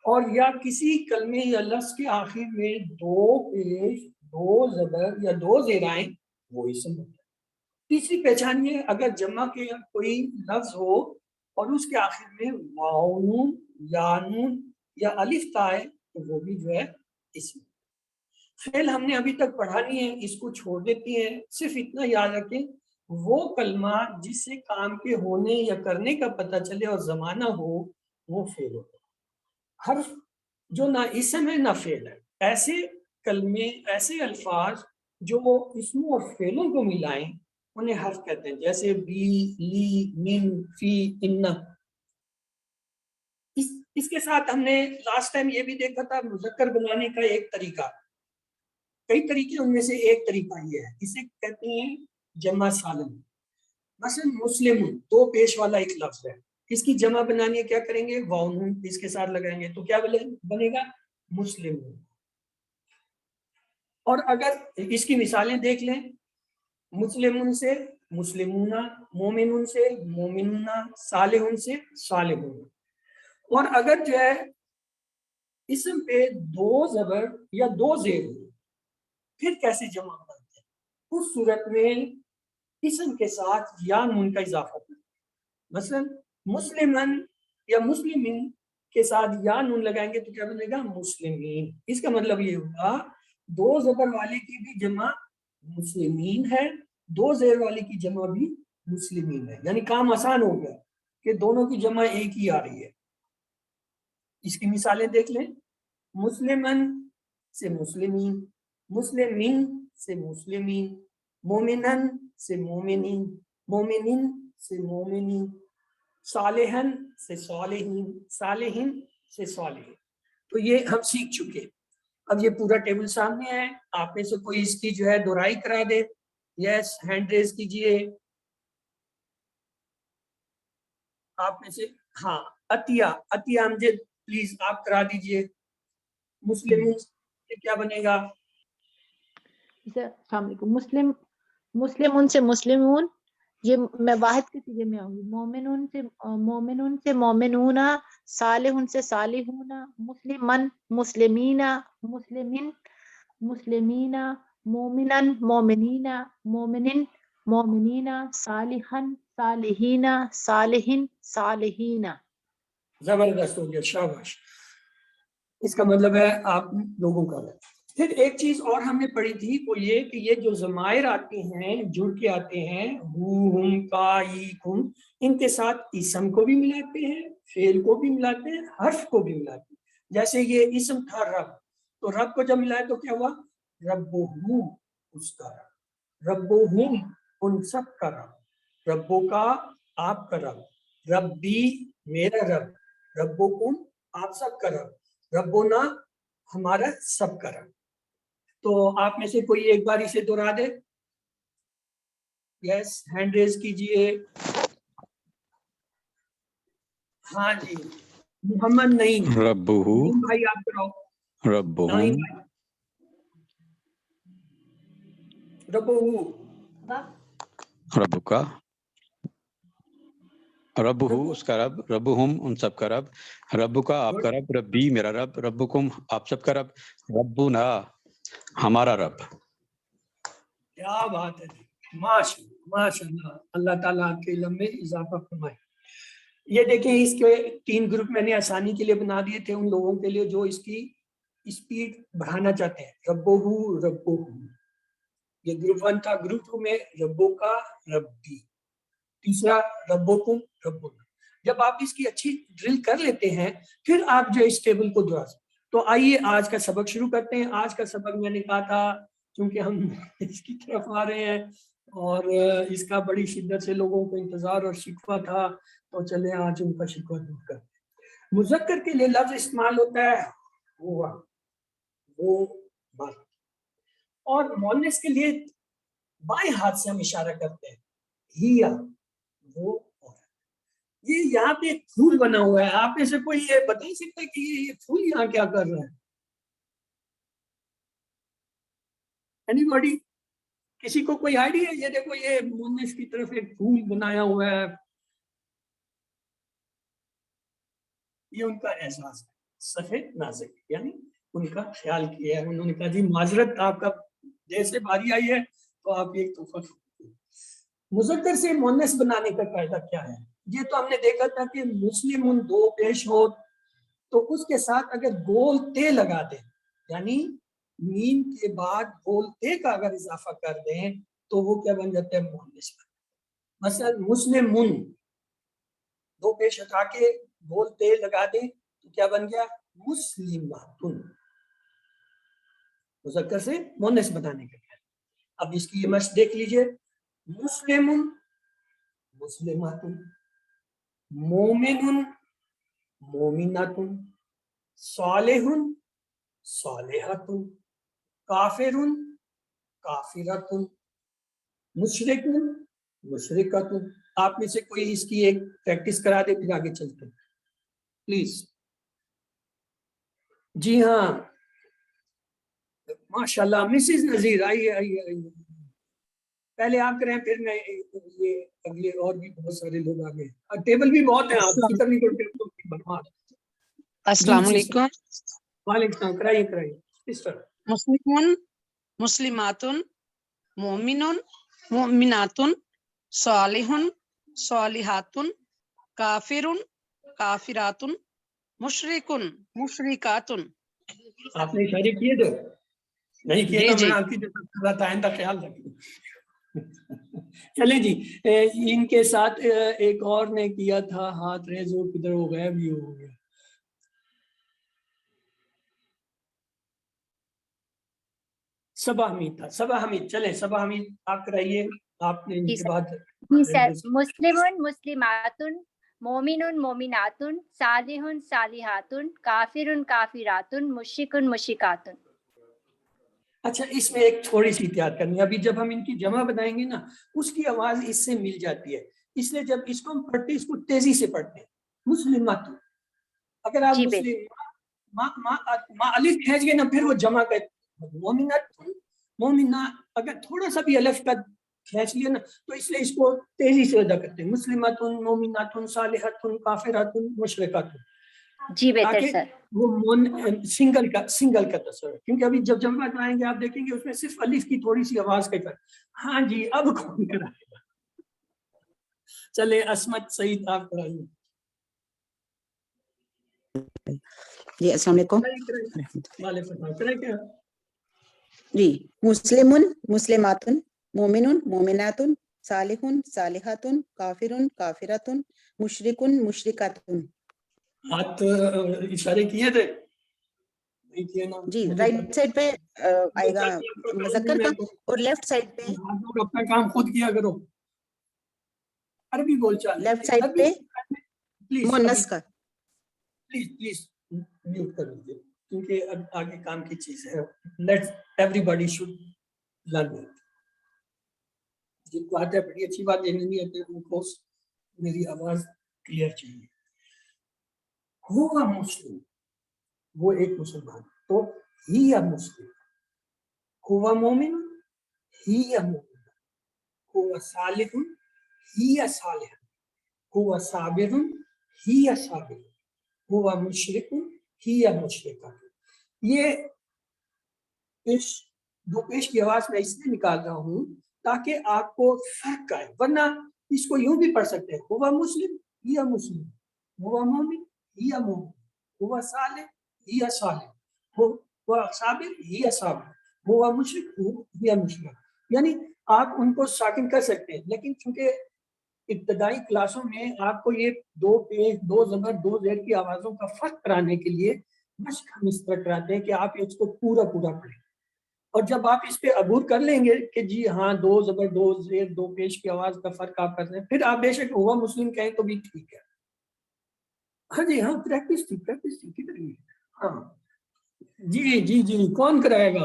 [SPEAKER 1] اور یا کسی کلمے یا لفظ کے آخر میں 2 پیش، 2 زبر یا 2 زیر آئیں وہ اسم ہوتا ہے۔ تیسری پہچان یہ، اگر جمع کے کوئی لفظ ہو اور اس کے آخر میں واو نون، یا نون یا الف تا ہے تو وہ بھی جو ہے اسم۔ فعل ہم نے ابھی تک پڑھا نہیں ہے، اس کو چھوڑ دیتی ہیں، صرف اتنا یاد رکھیں وہ کلمہ جس سے کام کے ہونے یا کرنے کا پتہ چلے اور زمانہ ہو وہ فعل ہوتا ہے۔ حرف جو نہ اسم ہے نہ فعل ہے، ایسے کلمے، ایسے الفاظ جو اسموں اور فعلوں کو ملائیں انہیں حرف کہتے ہیں، جیسے بی، لی، من، فی، ان۔ اس کے ساتھ ہم نے لاسٹ ٹائم یہ بھی دیکھا تھا مذکر بنانے کا ایک طریقہ، کئی طریقے، ان میں سے ایک طریقہ یہ ہے، اسے کہتے ہیں جمع سالم۔ مثلا مسلم 2 پیش والا ایک لفظ ہے، اس کی جمع بنانی ہے، کیا کریں گے؟ واو نون اس کے ساتھ لگائیں گے تو کیا بنے گا؟ مسلم۔ اور اگر اس کی مثالیں دیکھ لیں، مسلمون سے مسلمون، مومنون سے مومنون، صالحون سے صالحون۔ اور اگر جو ہے اسم پہ 2 زبر یا 2 زیر ہو پھر کیسے جمع کرتے ہیں؟ اس صورت میں اسم کے ساتھ یا نون کا اضافہ کرتے ہیں۔ مثلا مسلمن یا مسلمین کے ساتھ یا نون لگائیں گے تو کیا بنے گا؟ مسلمین۔ اس کا مطلب یہ ہوگا 2 زبر والے کی بھی جمع مسلمین ہے، 2 زیر والے کی جمع بھی مسلمین ہے، یعنی کام آسان ہو گیا کہ دونوں کی جمع ایک ہی آ رہی ہے۔ اس کی مثالیں دیکھ لیں، مسلمن سے مسلمین، مسلمین سے مسلمین، مومنن سے مومنین، مومنین سے مومنین، صالحن سے صالحین، صالحین سے صالحین۔ تو یہ ہم سیکھ چکے۔ اب یہ پورا ٹیبل سامنے ہے، آپ میں سے کوئی اس کی جو ہے دہرائی کرا دے۔ یس، ہینڈ ریز کیجئے آپ میں سے۔ ہاں، عطیہ، عطیہ امجد پلیز آپ کرا دیجئے۔ مسلمون سے کیا بنے گا؟
[SPEAKER 3] السلام علیکم۔ مسلمون سے مسلمون، یہ میں واحد کے سیغے میں آؤں گی۔ مومنون سے مومنون، صالحون سے صالحون، مسلمن مسلمین، مسلمین مسلمین، مومنن مومنین، مومنن مومنین، صالحن صالحین، صالحین صالحین۔
[SPEAKER 1] زبردست ہو گیا، شاباش۔ اس کا مطلب ہے آپ لوگوں کا ہے۔ پھر ایک چیز اور ہم نے پڑھی تھی وہ یہ کہ یہ جو ضمائر آتے ہیں، جڑ کے آتے ہیں، ہو، ہم، کا، ای، کم، ان کے ساتھ اسم کو بھی ملاتے ہیں، فعل کو بھی ملاتے ہیں، حرف کو بھی ملاتے ہیں۔ جیسے یہ اسم تھا رب، تو رب کو جب ملایا تو کیا ہوا؟ ربو، اس کا رب، ربو ہم، ان سب کا رب، ربو کا، آپ کا رب، ربی، میرا رب، ربکم، آپ سب کا رب، ربنا، ہمارا سب کا رب۔ تو آپ میں سے کوئی ایک بار اسے دہرا دے۔ یس، ہینڈ ریز کیجئے۔ ہاں جی، محمد نعیم،
[SPEAKER 11] ربہو،
[SPEAKER 1] نعیم بھائی آپ کراؤ۔
[SPEAKER 11] ربہم،
[SPEAKER 1] نعیم بھائی، ربہو،
[SPEAKER 11] ربکا، ربہو اس کا رب، ربہم ان سب کا رب، ربکا آپ کا رب، ربی میرا رب، ربکم آپ سب کا رب، ربنا ہمارا رب۔
[SPEAKER 1] کیا بات ہے، ماشاء اللہ، اللہ تعالیٰ آپ کے علم میں اضافہ فرمائے۔ یہ دیکھیں، اس کے 3 گروپ میں نے آسانی کے لیے بنا دیے تھے ان لوگوں کے لیے جو اس کی اسپیڈ بڑھانا چاہتے ہیں۔ ربہو، ربہو، یہ گروپ 1 تھا۔ گروپ 2 میں ربو کا، ربی، تیسرا ربکم، ربنا۔ جب آپ اس کی اچھی ڈرل کر لیتے ہیں پھر آپ جو اس ٹیبل کو دہرا سکتے۔ تو آئیے آج کا سبق شروع کرتے ہیں۔ آج کا سبق میں نے کہا تھا چونکہ ہم اس کی طرف آ رہے ہیں اور اس کا بڑی شدت سے لوگوں کو انتظار اور شکوہ تھا، تو چلیں آج ان کا شکوہ دور کرتے ہیں۔ مذکر کے لیے لفظ استعمال ہوتا ہے ہوا، وہ مرد، اور مونس کے لیے بائیں ہاتھ سے ہم اشارہ کرتے ہیں، ہیا وہ عورت. یہ یہاں پہ ایک پھول بنا ہوا ہے، آپ میں سے کوئی یہ بتا سکتا ہے کہ یہ پھول یہاں کیا کر رہا ہے؟ Any body? کسی کو کوئی آئیڈیا ہے؟ یہ دیکھو یہ مونس کی طرف ایک پھول بنایا ہوا ہے، یہ ان کا احساس ہے، سفید نازک، یعنی ان کا خیال کیا ہے. انہوں نے کہا جی معذرت، آپ کا جیسے باری آئی ہے تو آپ ایک تحفہ. مذکر سے مونس بنانے کا قاعدہ کیا ہے؟ یہ تو ہم نے دیکھا تھا کہ مسلم دو پیش ہو تو اس کے ساتھ اگر گول تے لگا دیں، یعنی میم کے بعد گول تے کا اگر اضافہ کر دیں تو وہ کیا بن جاتا ہے؟ مونس. مثلا مسلم دو پیش ہٹا کے گول تے لگا دیں تو کیا بن گیا؟ مسلماتن. مذکر سے مونس بنانے کا کیا؟ اب اس کی یہ مشق دیکھ لیجئے. مسلم مسلماتن، مومن مومناتن، صالح صالحاتن، کافر کافراتن، مشرک مشرکاتن. آپ میں سے کوئی اس کی ایک پریکٹس کرا دے، پھر آگے چلتے ہیں پلیز. جی ہاں ماشاءاللہ مسز نذیر، آئیے آئیے آئیے. پہلے آپ کریں پھر میں، یہ اگلے اور بھی بہت سارے لوگ آگے، ٹیبل بھی بہت ہیں، آپ فکر نہیں کرتے.
[SPEAKER 12] السلام علیکم.
[SPEAKER 1] وعلیکم السلام. کرائیے کرائیے سسٹر.
[SPEAKER 12] مسلمون مسلماتن، مومنون مومناتن، صالحون صالحاتن، کافرون کافراتن، مشرکون مشرکاتن.
[SPEAKER 1] آپ نے اشارے کیے تھے؟ نہیں کیے تو
[SPEAKER 12] جی
[SPEAKER 1] میں آپ کی جگہ کر رہا تھا، آئندہ خیال رکھیں. چلیں جی، ان کے ساتھ ایک اور نے کیا تھا ہاتھ ریز، وہ کدھر ہو گیا؟ بھی ہو گیا. صبا حمید تھا، صبا حمید. چلیں صبا حمید آپ کرائیے، آپ نے ان
[SPEAKER 13] جی
[SPEAKER 1] کے
[SPEAKER 13] سر.
[SPEAKER 1] بعد.
[SPEAKER 13] جی سر. مسلمون مسلماتن، مومنون مومناتن، صالحون صالحاتن، کافرون کافراتن، مشرکون مشرکاتن.
[SPEAKER 1] اچھا اس میں ایک تھوڑی سی احتیاط کرنی ہے، ابھی جب ہم ان کی جمع بنائیں گے نا اس کی آواز اس سے مل جاتی ہے، اس لیے جب اس کو ہم پڑھتے ہیں اس کو تیزی سے پڑھتے ہیں. مسلمات، اگر آپ
[SPEAKER 13] جی
[SPEAKER 1] مسلم ما الف کھینچ گئے نا پھر وہ جمع کر. مومنات مومنا، اگر تھوڑا سا بھی الف کا کھینچ لیا نا تو اس لیے اس کو تیزی سے ادا کرتے ہیں. مسلمات مومنات صالحات کافرات مشرکات.
[SPEAKER 13] جی بہتر
[SPEAKER 1] تاکہ
[SPEAKER 13] سر.
[SPEAKER 1] وہ سنگل کا تصور، کیونکہ ابھی جب جمع کرائیں گے آپ دیکھیں گے اس میں صرف الف کی تھوڑی سی آواز کا فرق. ہاں جی اب کون کرائے گا؟ چلے عصمت سعید آپ کرائیے.
[SPEAKER 14] جی السلام علیکم.
[SPEAKER 1] وعلیکم السلام.
[SPEAKER 14] جی مسلمون مسلماتن، مومنون مومناتن، صالحون صالحاتن، کافرون کافراتن، مشرکون مشرکاتن.
[SPEAKER 1] ہاتھ اشارے کیے تھے؟
[SPEAKER 14] جی رائٹ سائڈ پہ آئے گا مذکر کا اور لیفٹ سائڈ پہ
[SPEAKER 1] اپنا کام خود کیا کرو. عربی بول چال
[SPEAKER 14] لیفٹ سائڈ پہ مؤنث کا.
[SPEAKER 1] پلیز پلیز میوٹ کر دیجیے کیونکہ اب آگے کام کی چیز ہے. Let's every body should learn. جن کو آتا ہے بڑی اچھی بات، یہ نہیں آتے ان کو میری آواز کلیئر چاہیے. ہوا مسلم، وہ ایک مسلمان، تو ہی مسلم. ہوا مومن، ہی مومن. ہوا صالح، ہی صالح. ہوا صابر، ہی صابر. ہوا مشرک، ہی مشرکہ. یہ دو پیش کی آواز میں اس لیے نکال رہا ہوں تاکہ آپ کو فرق آئے، ورنہ اس کو یوں بھی پڑھ سکتے ہیں ہوا مسلم ہی مسلم، ہوا مومن ہی مومن، ہوا صالح ہی صالح، ہوا صابر ہی صابر، ہوا مشرک ہی مشرک. یعنی آپ ان کو ساکن کر سکتے ہیں، لیکن چونکہ ابتدائی کلاسوں میں آپ کو یہ دو پیش، دو زبر، دو زیر کی آوازوں کا فرق کرانے کے لیے مشق ہم اس طرح کراتے ہیں کہ آپ اس کو پورا پڑھیں. اور جب آپ اس پہ عبور کر لیں گے کہ جی ہاں دو زبر، دو زیر، دو پیش کی آواز کا فرق آپ کرتے ہیں، پھر آپ بے شک ہوا مسلم کہیں تو بھی ٹھیک ہے. ہاں جی ہاں پریکٹس تھی کدھر گئی؟ ہاں جی جی جی کون کرائے گا؟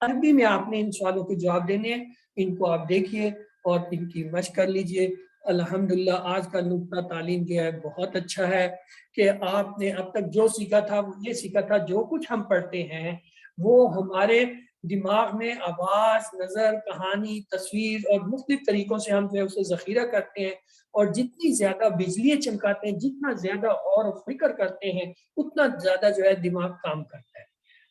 [SPEAKER 1] عربی میں آپ نے ان سوالوں کے جواب دینے ہیں، ان کو آپ دیکھیے اور ان کی مشق کر لیجئے۔ الحمدللہ آج کا نقطہ تعلیم جو ہے بہت اچھا ہے کہ آپ نے اب تک جو سیکھا تھا وہ یہ سیکھا تھا جو کچھ ہم پڑھتے ہیں وہ ہمارے دماغ میں آواز، نظر، کہانی، تصویر اور مختلف طریقوں سے ہم جو ہے اسے ذخیرہ کرتے ہیں، اور جتنی زیادہ بجلیاں چمکاتے ہیں، جتنا زیادہ غور و فکر کرتے ہیں، اتنا زیادہ جو ہے دماغ کام کرتا ہے۔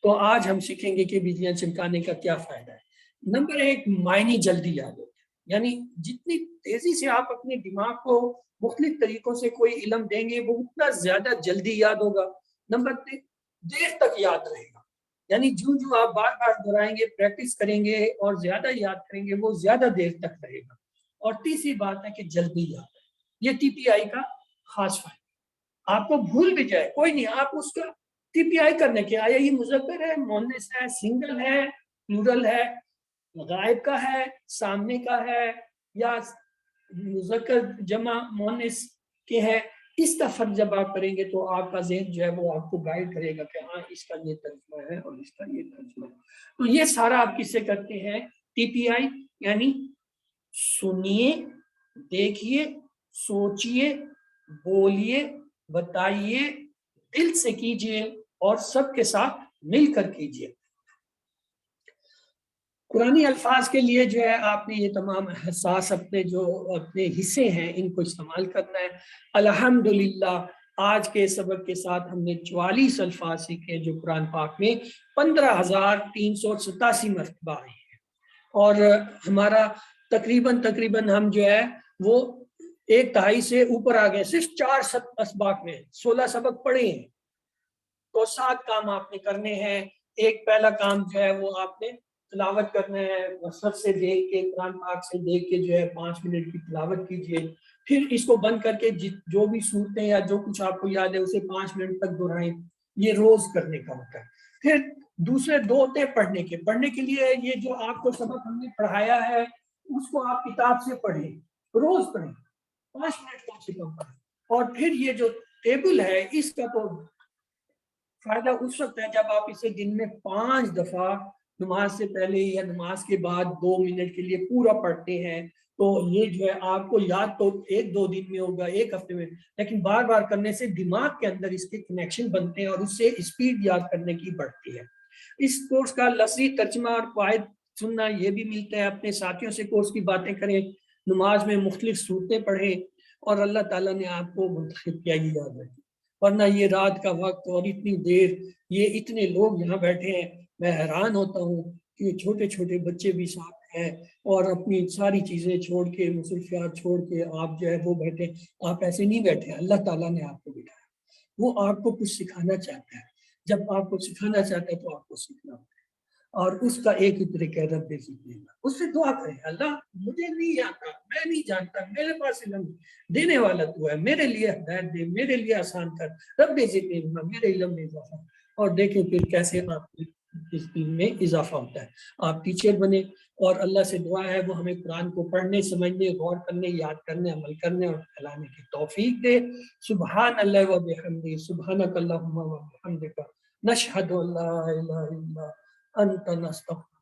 [SPEAKER 1] تو آج ہم سیکھیں گے کہ بجلیاں چمکانے کا کیا فائدہ ہے۔ نمبر 1، معنی جلدی یاد ہوتا ہے، یعنی جتنی تیزی سے آپ اپنے دماغ کو مختلف طریقوں سے کوئی علم دیں گے وہ اتنا زیادہ جلدی یاد ہوگا۔ نمبر 3، دیر تک یاد رہے گا، یعنی جو آپ بار بار دہرائیں گے، پریکٹس کریں گے اور زیادہ یاد کریں گے وہ زیادہ دیر تک رہے گا۔ اور تیسری بات ہے کہ جلدی یاد ہے، یہ ٹی پی آئی کا خاص فائدہ۔ آپ کو بھول بھی جائے کوئی نہیں، آپ اس کا ٹی پی آئی کرنے کے آیا یہ مذکر ہے، مؤنث ہے، سنگل ہے، پلورل ہے، غائب کا ہے، سامنے کا ہے، یا مذکر جمع مؤنث کے ہے، اس کا فرق جب آپ کریں گے تو آپ کا ذہن جو ہے وہ آپ کو گائیڈ کرے گا کہ ہاں اس کا یہ ترجمہ ہے اور اس کا یہ ترجمہ ہے۔ تو یہ سارا آپ کس سے کرتے ہیں؟ ٹی پی آئی، یعنی سنیے، دیکھیے، سوچئے، بولیے، بتائیے، دل سے کیجئے اور سب کے ساتھ مل کر کیجئے۔ قرآنی الفاظ کے لیے جو ہے آپ نے یہ تمام احساس اپنے حصے ہیں ان کو استعمال کرنا ہے۔ الحمدللہ آج کے سبق کے ساتھ ہم نے 44 الفاظ سیکھے جو قرآن پاک میں 15,387 مرتبہ آئے ہیں، اور ہمارا تقریباً ہم جو ہے وہ 1/2 سے اوپر آ گئے، صرف 4 اسباق میں 16 سبق پڑھے ہیں۔ تو 7 کام آپ نے کرنے ہیں۔ ایک پہلا کام جو ہے وہ آپ نے تلاوت کرنا ہے، مصحف سے دیکھ کے، قرآن پاک سے دیکھ کے جو ہے 5 منٹ کی تلاوت کیجئے، پھر اس کو بند کر کے جو بھی صورتیں یا جو کچھ آپ کو یاد ہے اسے 5 منٹ تک دہرائیں، یہ روز کرنے کا ہوتا ہے۔ پھر دوسرے 2 ہوتے ہیں پڑھنے کے لیے، یہ جو آپ کو سبق ہم نے پڑھایا ہے اس کو آپ کتاب سے پڑھیں، روز پڑھیں، 5 منٹ کم سے کم پڑھیں۔ اور پھر یہ جو ٹیبل ہے اس کا تو فائدہ اس وقت ہے جب آپ اسے دن میں 5 دفعہ نماز سے پہلے یا نماز کے بعد 2 منٹ کے لیے پورا پڑھتے ہیں، تو یہ جو ہے آپ کو یاد تو 1-2 دن میں ہوگا، 1 ہفتے میں، لیکن بار بار کرنے سے دماغ کے اندر اس کے کنیکشن بنتے ہیں اور اس سے اسپیڈ یاد کرنے کی بڑھتی ہے۔ اس کورس کا لفظی ترجمہ اور قواعد سننا یہ بھی ملتا ہے، اپنے ساتھیوں سے کورس کی باتیں کریں، نماز میں مختلف صورتیں پڑھیں، اور اللہ تعالیٰ نے آپ کو منتخب کیا یہ یاد رکھیں۔ ورنہ یہ رات کا وقت اور اتنی دیر، یہ اتنے لوگ یہاں بیٹھے ہیں، میں حیران ہوتا ہوں کہ چھوٹے چھوٹے بچے بھی ساتھ ہیں اور اپنی ساری چیزیں چھوڑ کے، مصروفیات چھوڑ کے آپ جو ہے وہ بیٹھے۔ آپ ایسے نہیں بیٹھے، اللہ تعالیٰ نے آپ کو بٹھایا، وہ آپ کو کچھ سکھانا چاہتا ہے۔ جب آپ کو سکھانا چاہتا ہے تو آپ کو سیکھنا ہوتا ہے، اور اس کا ایک ہی طریقہ ہے رب زدنی علما۔ اس سے دعا کریں، اللہ مجھے نہیں آتا، میں نہیں جانتا، میرے پاس علم دینے والا تو ہے، میرے لیے ہدایت دے، میرے لیے آسان کر، رب زدنی علما، میرے علم میں اضافہ۔ اور دیکھیں پھر کیسے آپ اس دین میں اضافہ ہوتا ہے۔ آپ ٹیچر بنے، اور اللہ سے دعا ہے وہ ہمیں قرآن کو پڑھنے، سمجھنے، غور کرنے، یاد کرنے، عمل کرنے اور پھیلانے کی توفیق دے۔ سبحان اللہ و بحمدہ، سبحانک اللہم و بحمدک، نشہد ان لا الہ الا انت نستغفرک۔